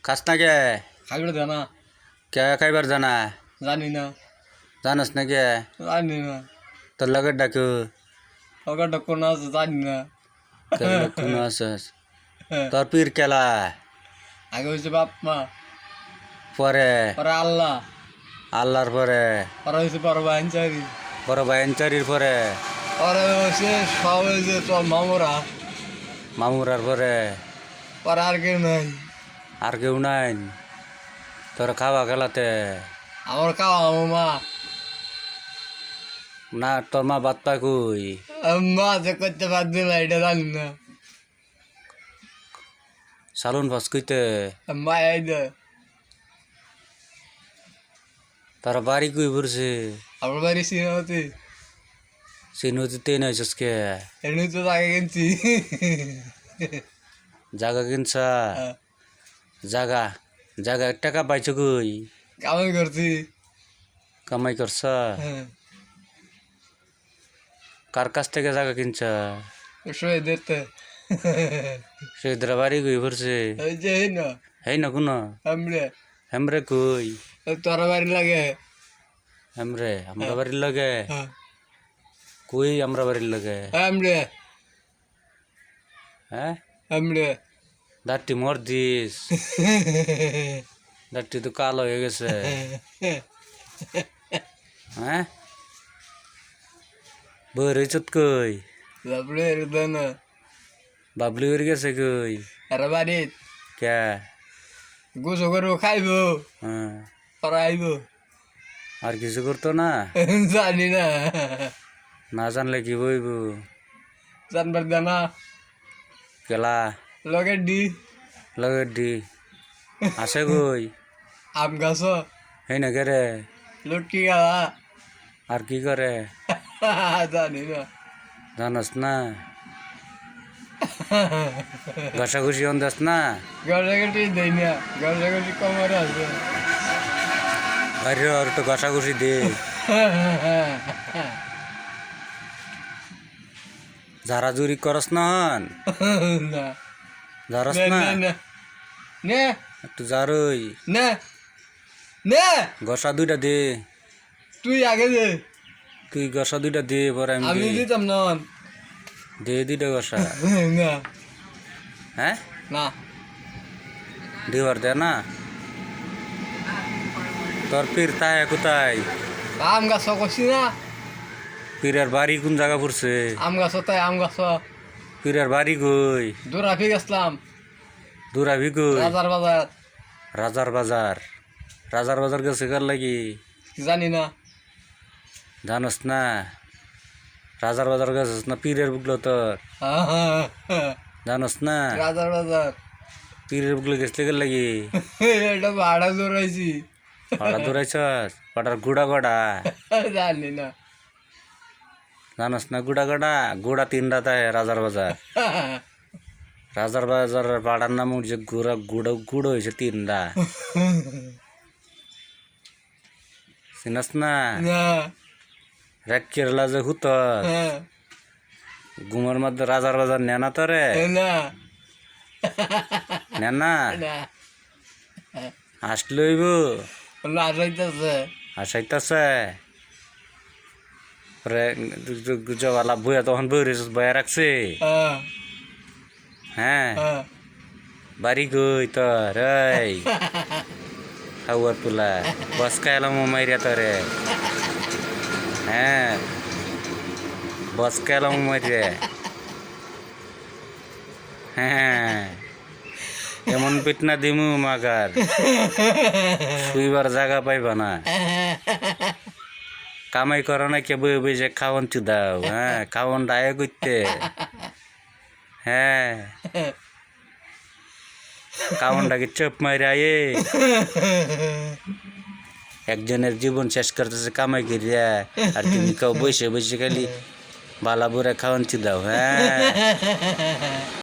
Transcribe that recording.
খাস না কে? খাইবে জানা কে খাইবার জানা? জানি না জানাস না কে? জানি না তোর লগের ডাকু ওটা কোন আছে জানি না তোর লোক কোন আছিস? তোর পীর কেলা আগে হয়েছে বাপ মা পরে পরে আল্লাহ আল্লাহর পরে পরে হয়েছে বড় ভাই চারি বড় বাইনচারির পরে পরে হয়েছে সব হয়েছে তোর মামুরা মামুরার পরে পরে আর কেউ নাই আর কেউ নাই তোর খাওয়া খেলাতে আমার খাওয়া আমার মা না তোর মা বাদ পায় কই? মা যে করতে পারবে না এটা জানি না সালুন ফাঁস কইতে মা এই দে তার বাড়ি কই পড়ছে? আমার বাড়ি সিনেমাতে সিনুতে নাইছিস কে? এমনি তো আগে কিনছি জাগা কিনছা? জাগা জাগা টাকা পাইছ কই? কামাই করছি কামাই করছ? কার কাছ থেকে জায়গা কিনছ? শুয়ে দেখতে সেদরা বাড়ি কই পড়ছে? এই যে না হেই না কোন আমরা হেমরে কই? তোর বাড়ি লাগে হেমরে আমরা বাড়ির লগে কই? আমরা বাড়ির লগে আমরা হ্যাঁ আমরা দাঁতটি মর দিস, দাঁতটি তো কালো হয়ে গেছে। হ্যাঁ বই রইছত কই? তারপরে না বাবলি উড়ে গেছে কই? আর বাড়ি কে? গোসো করবো খাইবো হ্যাঁ তোরা আইবো আর কিছু করতো না? জানি না না জানলে কি বইব? জানবার জানা কেলা লগের ডি লগের ডি আসে কই? আম গাছ হেই না কে রে? লটকি গালা আর কি করে? জানি না জানাস না? ঘষাঘষি অন্দাস না? গড়াগড়ি দেই না গড়াগড়ি কমরে আছে আরে আর তো ঘষাঘষি দে। ঝাড়াঝুড়ি করস না হন? না ঝাড়স না না? না না একটু ঝাড়ই না না ঘষা দুইটা দে। তুই আগে দে তুই ঘষা দুইটা দে পরে আমি আমি দিই। দিতাম না দে দুইটা ঘষা। না হ্যাঁ না দিবার দে না? তোর পীর তাই কোথায়? আম গাছ করছি না পীরের বাড়ি কোন জায়গা পড়ছে? আম গাছ তাই আম গাছ পীরের বাড়ি কই? দূরাফি গেছিলাম দূরাবি কই? রাজার বাজার রাজার বাজার। রাজার বাজার গেছে কার লাগি? জানি না জানস না? রাজার বাজার গেছিস না পীরের বুকলো তোর? জানস না? রাজার বাজার পীরের বুকলো গেছলে কার লাগি? এটা ভাড়া জোরাইছি পাড়া দৌড়াইছস? পাড়ার গুড়া গড়া জানি না জানস না? গুড়া গড়া গুড়া তিনটা তাই রাজার বাজার। রাজার বাজার পাড়ার নাম হচ্ছে গুড়া গুড়ো গুড়ো হয়েছে তিনটা। চিনস না? না রাত কেরালা যে হুতস ঘুমের মধ্যে রাজার বাজার নেনা তোরে? না নেনা না আসলে হইব না যাইতেছে আসাইতাছে পরে জবালা বইয়া তখন বই রেছিস বয়া রাখছে। হ্যাঁ বাড়ি কই তোর? এই খাওয়ার তুলা বস খাইলাম মাইরিয়া তোরে। হ্যাঁ বস খাইলাম মাইরে। হ্যাঁ এমন পিটনা দিমু মাগার শুইবার জায়গা পাইবা না। কামাই করো না কে বই বই যে খাওয়ান চুদাও? হ্যাঁ খাওয়ান ডায়ে করতে। হ্যাঁ খাওয়ানটাকে চোপ মাইরে আয়ে একজনের জীবন শেষ করতেছে কামাই করিয়া, আর তুমি কাউ বসে বসে খালি বালা বুড়া খাওয়ান চুদাও। হ্যাঁ